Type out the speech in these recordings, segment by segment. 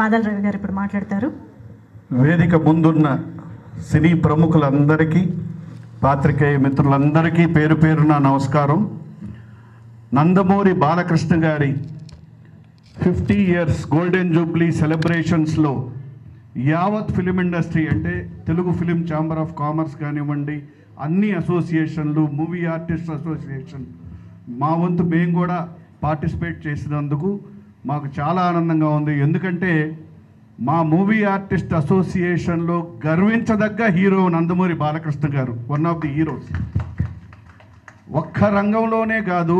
మాదల రవి గారు ఇప్పుడు మాట్లాడతారు. వేదిక ముందున్న సినీ ప్రముఖులందరికీ, పాత్రికేయ మిత్రులందరికీ పేరు పేరున నమస్కారం. నందమూరి బాలకృష్ణ గారి 50 ఇయర్స్ గోల్డెన్ జూబ్లీ సెలబ్రేషన్స్లో యావత్ ఫిలిం ఇండస్ట్రీ అంటే Telugu film chamber of commerce కానివ్వండి, అన్ని అసోసియేషన్లు, మూవీ ఆర్టిస్ట్ అసోసియేషన్, మా వంతు మేము కూడా పార్టిసిపేట్ చేసినందుకు మాకు చాలా ఆనందంగా ఉంది. ఎందుకంటే మా మూవీ ఆర్టిస్ట్ అసోసియేషన్లో గర్వించదగ్గ హీరో నందమూరి బాలకృష్ణ గారు, వన్ ఆఫ్ ది హీరోస్. ఒక్క రంగంలోనే కాదు,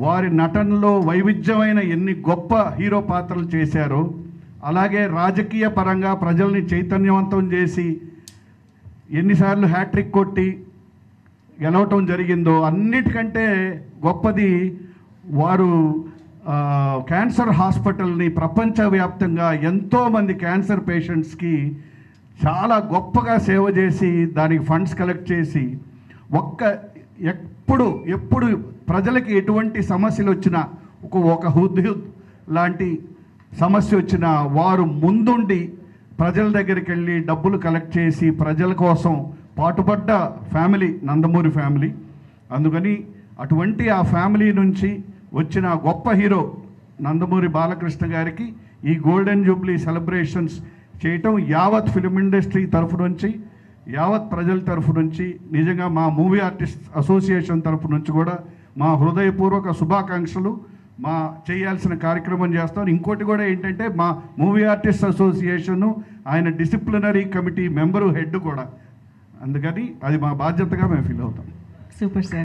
వారి నటనలో వైవిధ్యమైన ఎన్ని గొప్ప హీరో పాత్రలు చేశారో, అలాగే రాజకీయ పరంగా ప్రజల్ని చైతన్యవంతం చేసి ఎన్నిసార్లు హ్యాట్రిక్ కొట్టి గెలవటం జరిగిందో, అన్నిటికంటే గొప్పది వారు క్యాన్సర్ హాస్పిటల్ని ప్రపంచవ్యాప్తంగా ఎంతోమంది క్యాన్సర్ పేషెంట్స్కి చాలా గొప్పగా సేవ చేసి దానికి ఫండ్స్ కలెక్ట్ చేసి ఎప్పుడు ప్రజలకి ఎటువంటి సమస్యలు వచ్చినా, ఒక హుద్హుద్ లాంటి సమస్య వచ్చినా వారు ముందుండి ప్రజల దగ్గరికి వెళ్ళి డబ్బులు కలెక్ట్ చేసి ప్రజల కోసం పాటుపడ్డ ఫ్యామిలీ నందమూరి ఫ్యామిలీ. అందుకని అటువంటి ఆ ఫ్యామిలీ నుంచి వచ్చిన గొప్ప హీరో నందమూరి బాలకృష్ణ గారికి ఈ గోల్డెన్ జూబ్లీ సెలబ్రేషన్స్ చేయటం యావత్ ఫిలిం ఇండస్ట్రీ తరఫు నుంచి, యావత్ ప్రజల తరఫు నుంచి, నిజంగా మా మూవీ ఆర్టిస్ట్ అసోసియేషన్ తరఫు నుంచి కూడా మా హృదయపూర్వక శుభాకాంక్షలు. మా చేయాల్సిన కార్యక్రమం చేస్తాం. ఇంకోటి కూడా ఏంటంటే, మా మూవీ ఆర్టిస్ట్ అసోసియేషను ఆయన డిసిప్లినరీ కమిటీ మెంబరు, హెడ్ కూడా. అందుకని అది మా బాధ్యతగా మేము ఫీల్ అవుతాం. Super sir.